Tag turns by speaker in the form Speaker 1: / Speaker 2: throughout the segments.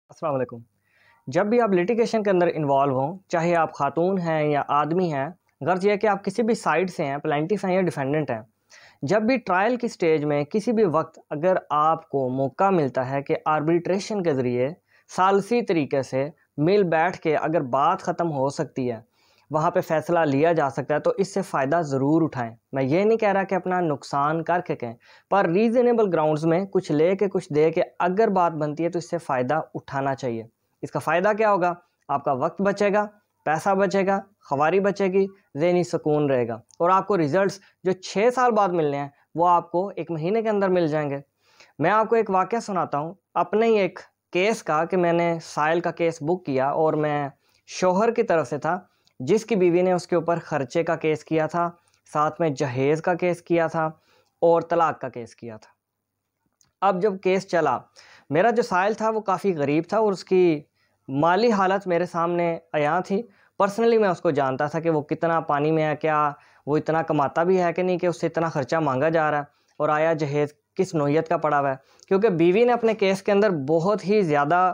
Speaker 1: السلام علیکم۔ جب بھی آپ لیٹیگیشن کے اندر انوالو ہوں، چاہے آپ خاتون ہیں یا آدمی ہیں، غرض یہ ہے کہ آپ کسی بھی سائڈ سے ہیں، پلینٹیف ہیں یا ڈیفینڈنٹ ہیں، جب بھی ٹرائل کی سٹیج میں کسی بھی وقت اگر آپ کو موقع ملتا ہے کہ آربیٹریشن کے ذریعے ثالثی طریقے سے مل بیٹھ کے اگر بات ختم ہو سکتی ہے، وہاں پہ فیصلہ لیا جا سکتا ہے، تو اس سے فائدہ ضرور اٹھائیں۔ میں یہ نہیں کہہ رہا کہ اپنا نقصان کر کے کہیں، پر ریزنیبل گراؤنڈز میں کچھ لے کے کچھ دے کے اگر بات بنتی ہے تو اس سے فائدہ اٹھانا چاہیے۔ اس کا فائدہ کیا ہوگا؟ آپ کا وقت بچے گا، پیسہ بچے گا، خواری بچے گی، ذہنی سکون رہے گا، اور آپ کو ریزلٹس جو 6 سال بعد ملنے ہیں وہ آپ کو 1 مہینے کے اندر مل جائیں گے۔ میں آپ کو ایک واقعہ سناتا ہوں اپنے ہی ایک کیس کا، کہ میں نے سائل کا کیس بک کیا اور میں شوہر کی طرف سے تھا، جس کی بیوی نے اس کے اوپر خرچے کا کیس کیا تھا، ساتھ میں جہیز کا کیس کیا تھا اور طلاق کا کیس کیا تھا۔ اب جب کیس چلا، میرا جو سائل تھا وہ کافی غریب تھا اور اس کی مالی حالت میرے سامنے عیاں تھی۔ پرسنلی میں اس کو جانتا تھا کہ وہ کتنا پانی میں ہے، کیا وہ اتنا کماتا بھی ہے کہ نہیں کہ اس سے اتنا خرچہ مانگا جا رہا ہے، اور آیا جہیز کس نوعیت کا پڑا ہوا ہے۔ کیونکہ بیوی نے اپنے کیس کے اندر بہت ہی زیادہ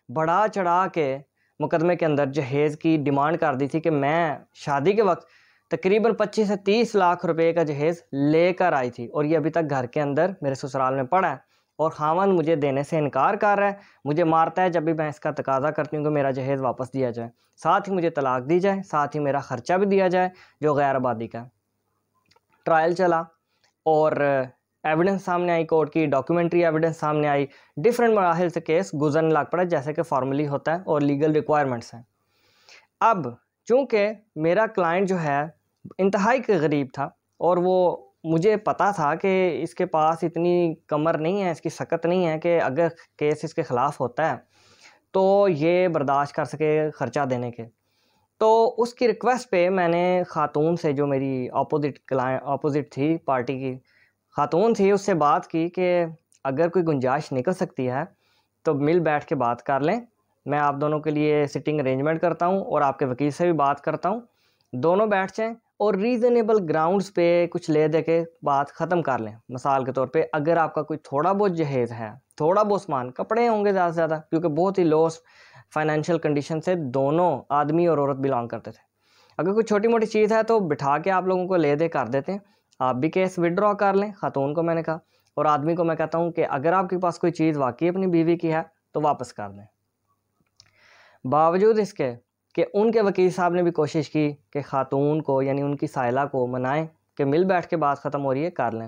Speaker 1: بڑھا چڑھا کے مقدمے کے اندر جہیز کی ڈیمانڈ کر دی تھی کہ میں شادی کے وقت تقریباً 25 سے 30 لاکھ روپے کا جہیز لے کر آئی تھی، اور یہ ابھی تک گھر کے اندر میرے سسرال میں پڑا ہے، اور خاوند مجھے دینے سے انکار کر رہا ہے، مجھے مارتا ہے جب بھی میں اس کا تقاضا کرتی ہوں کہ میرا جہیز واپس دیا جائے، ساتھ ہی مجھے طلاق دی جائے، ساتھ ہی میرا خرچہ بھی دیا جائے جو غیر آبادی کا ہے۔ ٹرائل چلا اور ایویڈنس سامنے آئی، کورٹ کی ڈاکیومنٹری ایویڈنس سامنے آئی، ڈیفرنٹ مراحل سے کیس گزرنے لگ پڑا جیسے کہ فارملی ہوتا ہے اور لیگل ریکوائرمنٹس ہیں۔ اب چونکہ میرا کلائنٹ جو ہے انتہائی غریب تھا، اور وہ مجھے پتا تھا کہ اس کے پاس اتنی کمر نہیں ہے، اس کی سکت نہیں ہے کہ اگر کیس اس کے خلاف ہوتا ہے تو یہ برداشت کر سکے خرچہ دینے کے۔ تو اس کی ریکویسٹ پہ میں نے خاتون سے، جو میری اپوزٹ تھی پارٹی کی خاتون تھی، اس سے بات کی کہ اگر کوئی گنجائش نکل سکتی ہے تو مل بیٹھ کے بات کر لیں، میں آپ دونوں کے لیے سٹنگ ارینجمنٹ کرتا ہوں اور آپ کے وکیل سے بھی بات کرتا ہوں، دونوں بیٹھ جائیں اور ریزنیبل گراؤنڈز پہ کچھ لے دے کے بات ختم کر لیں۔ مثال کے طور پہ اگر آپ کا کوئی تھوڑا بہت جہیز ہے، تھوڑا بہت سامان، کپڑے ہوں گے زیادہ سے زیادہ، کیونکہ بہت ہی لو فائنینشیل کنڈیشن سے دونوں آدمی اور عورت بلانگ کرتے تھے، اگر کوئی چھوٹی موٹی چیز ہے تو بٹھا کے آپ لوگوں کو لے دے کر دیتے ہیں، آپ بھی کیس وڈرا کر لیں، خاتون کو میں نے کہا، اور آدمی کو میں کہتا ہوں کہ اگر آپ کے پاس کوئی چیز واقعی اپنی بیوی کی ہے تو واپس کر دیں۔ باوجود اس کے کہ ان کے وکیل صاحب نے بھی کوشش کی کہ خاتون کو، یعنی ان کی سائلہ کو منائیں کہ مل بیٹھ کے بات ختم ہو رہی ہے کر لیں،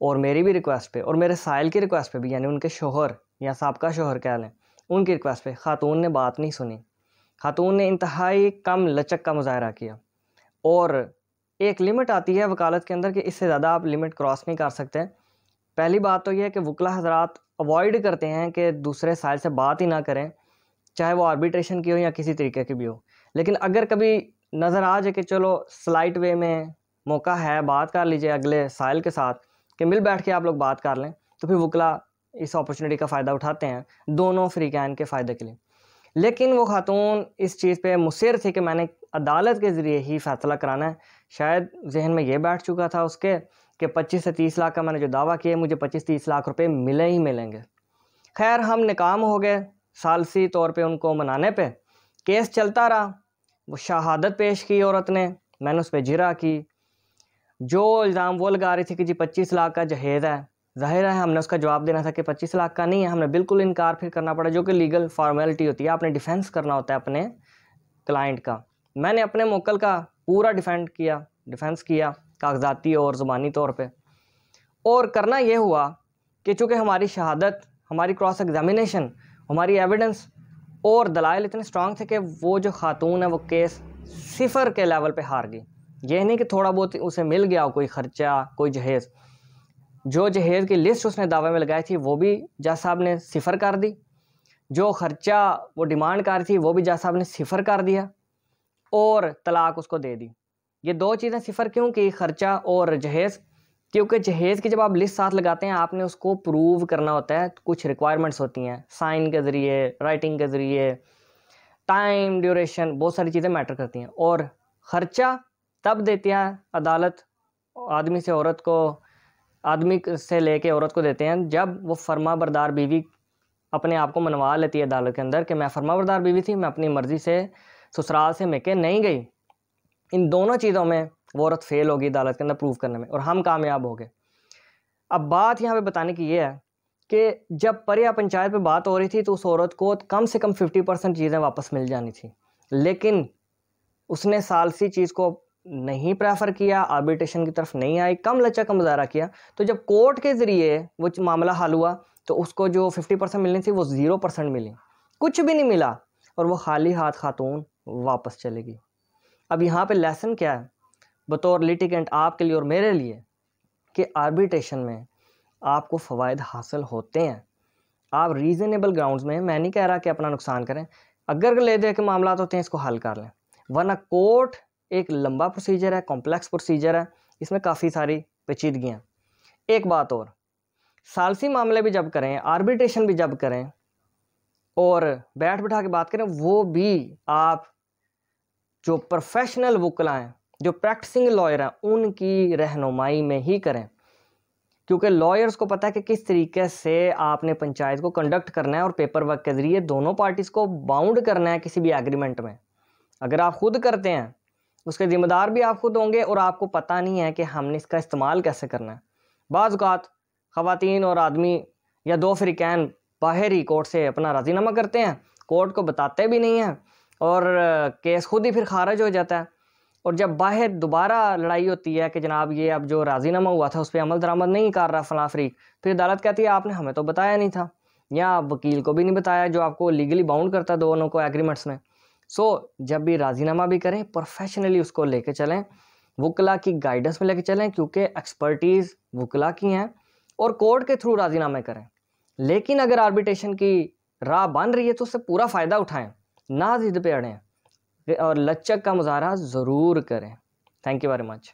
Speaker 1: اور میری بھی ریکویسٹ پہ اور میرے سائل کی ریکویسٹ پہ بھی، یعنی ان کے شوہر یا سابقہ شوہر کہہ لیں، ان کی ریکویسٹ پہ خاتون نے بات نہیں سنی۔ خاتون نے انتہائی کم لچک کا مظاہرہ کیا، اور ایک لمٹ آتی ہے وکالت کے اندر کہ اس سے زیادہ آپ لمٹ کراس نہیں کر سکتے۔ پہلی بات تو یہ ہے کہ وکلا حضرات اوائڈ کرتے ہیں کہ دوسرے سائل سے بات ہی نہ کریں، چاہے وہ آربیٹریشن کی ہو یا کسی طریقے کی بھی ہو، لیکن اگر کبھی نظر آ جائے کہ چلو سلائٹ وے میں موقع ہے، بات کر لیجئے اگلے سائل کے ساتھ کہ مل بیٹھ کے آپ لوگ بات کر لیں، تو پھر وکلا اس اپرچونٹی کا فائدہ اٹھاتے ہیں دونوں فریقین کے فائدے کے لیے۔ لیکن وہ خاتون اس چیز پہ مصر تھی کہ میں نے عدالت کے ذریعے ہی فیصلہ کرانا ہے۔ شاید ذہن میں یہ بیٹھ چکا تھا اس کے کہ 25 سے 30 لاکھ کا میں نے جو دعویٰ کیا مجھے 25-30 لاکھ روپے ملے ہی ملیں گے۔ خیر ہم ناکام ہو گئے ثالثی طور پہ ان کو منانے پہ، کیس چلتا رہا، وہ شہادت پیش کی عورت نے، میں نے اس پہ جرح کی، جو الزام وہ لگا رہی تھی کہ جی 25 لاکھ کا جہیز ہے، ظاہر ہے ہم نے اس کا جواب دینا تھا کہ 25 لاکھ کا نہیں ہے، ہم نے بالکل انکار پھر کرنا پڑا، جو کہ لیگل فارمیلٹی ہوتی ہے، آپ نے ڈیفینس کرنا ہوتا ہے اپنے کلائنٹ کا۔ میں نے اپنے موکل کا پورا ڈیفینس کیا کاغذاتی اور زبانی طور پہ، اور کرنا یہ ہوا کہ چونکہ ہماری شہادت، ہماری کراس ایگزامینیشن، ہماری ایویڈنس اور دلائل اتنے سٹرانگ تھے کہ وہ جو خاتون ہے وہ کیس 0 کے لیول پہ ہار گئی۔ یہ نہیں کہ تھوڑا بہت اسے مل گیا کوئی خرچہ، کوئی جہیز، جو جہیز کی لسٹ اس نے دعوے میں لگائی تھی وہ بھی جج صاحب نے 0 کر دی، جو خرچہ وہ ڈیمانڈ کر رہی تھی وہ بھی جج صاحب نے 0 کر دیا، اور طلاق اس کو دے دی۔ یہ 2 چیزیں 0 کیوں کی، خرچہ اور جہیز؟ کیونکہ جہیز کی جب آپ لسٹ ساتھ لگاتے ہیں آپ نے اس کو پروو کرنا ہوتا ہے، کچھ ریکوائرمنٹس ہوتی ہیں، سائن کے ذریعے، رائٹنگ کے ذریعے، ٹائم ڈیوریشن، بہت ساری چیزیں میٹر کرتی ہیں۔ اور خرچہ تب دیتی ہے عدالت آدمی سے عورت کو، آدمی سے لے کے عورت کو دیتے ہیں جب وہ فرما بردار بیوی اپنے آپ کو منوا لیتی ہے عدالت کے اندر کہ میں فرمانبردار بیوی تھی، میں اپنی مرضی سے سسرال سے میکے نہیں گئی، ان دونوں چیزوں میں وہ عورت فیل ہوگی عدالت کے اندر پروف کرنے میں، اور ہم کامیاب ہو گئے۔ اب بات یہاں پہ بتانے کی یہ ہے کہ جب پریا پنچایت پہ بات ہو رہی تھی تو اس عورت کو کم سے کم 50% چیزیں واپس مل جانی تھی، لیکن اس نے ثالثی چیز کو نہیں پریفر کیا، آربیٹریشن کی طرف نہیں آئی، کم لچک کا مظاہرہ کیا۔ تو جب کورٹ کے ذریعے وہ معاملہ حل ہوا تو اس کو جو 50% ملنی تھی وہ 0% ملی، کچھ بھی نہیں ملا، اور وہ خالی ہاتھ خاتون واپس چلے گی۔ اب یہاں پہ لیسن کیا ہے بطور لیٹیگنٹ آپ کے لیے اور میرے لیے، کہ آربیٹریشن میں آپ کو فوائد حاصل ہوتے ہیں، آپ ریزنیبل گراؤنڈز میں، میں نہیں کہہ رہا کہ اپنا نقصان کریں، اگر لے دے کے معاملات ہوتے ہیں اس کو حل کر لیں، ورنہ کورٹ ایک لمبا پروسیجر ہے، کمپلیکس پروسیجر ہے، اس میں کافی ساری پیچیدگیاں ہیں۔ ایک بات اور، ثالثی معاملے بھی جب کریں، آربیٹریشن بھی جب کریں اور بیٹھ بٹھا کے بات کریں، وہ بھی آپ جو پروفیشنل وکلا ہیں، جو پریکٹسنگ لائر ہیں، ان کی رہنمائی میں ہی کریں، کیونکہ لائرز کو پتہ ہے کہ کس طریقے سے آپ نے پنچایت کو کنڈکٹ کرنا ہے اور پیپر ورک کے ذریعے دونوں پارٹیز کو باؤنڈ کرنا ہے کسی بھی ایگریمنٹ میں۔ اگر آپ خود کرتے ہیں اس کے ذمہ دار بھی آپ خود ہوں گے، اور آپ کو پتہ نہیں ہے کہ ہم نے اس کا استعمال کیسے کرنا ہے۔ بعض اوقات خواتین اور آدمی یا دو فریقین باہر ہی کورٹ سے اپنا راضی نامہ کرتے ہیں، کورٹ کو بتاتے بھی نہیں ہیں، اور کیس خود ہی پھر خارج ہو جاتا ہے، اور جب باہر دوبارہ لڑائی ہوتی ہے کہ جناب یہ اب جو راضی نامہ ہوا تھا اس پہ عمل درآمد نہیں کر رہا فلاں فریق، پھر عدالت کہتی ہے آپ نے ہمیں تو بتایا نہیں تھا، یا وکیل کو بھی نہیں بتایا جو آپ کو لیگلی باؤنڈ کرتا ہے دونوں کو ایگریمنٹس میں۔ سو جب بھی راضی نامہ بھی کریں پروفیشنلی اس کو لے کے چلیں، وکلا کی گائیڈنس میں لے کے چلیں، کیونکہ ایکسپرٹیز وکلا کی ہیں، اور کورٹ کے تھرو راضی نامے کریں۔ لیکن اگر آربیٹریشن کی راہ بن رہی ہے تو اس سے پورا فائدہ اٹھائیں، نہ ضد پہ اڑیں، اور لچک کا مظاہرہ ضرور کریں۔ Thank you very much.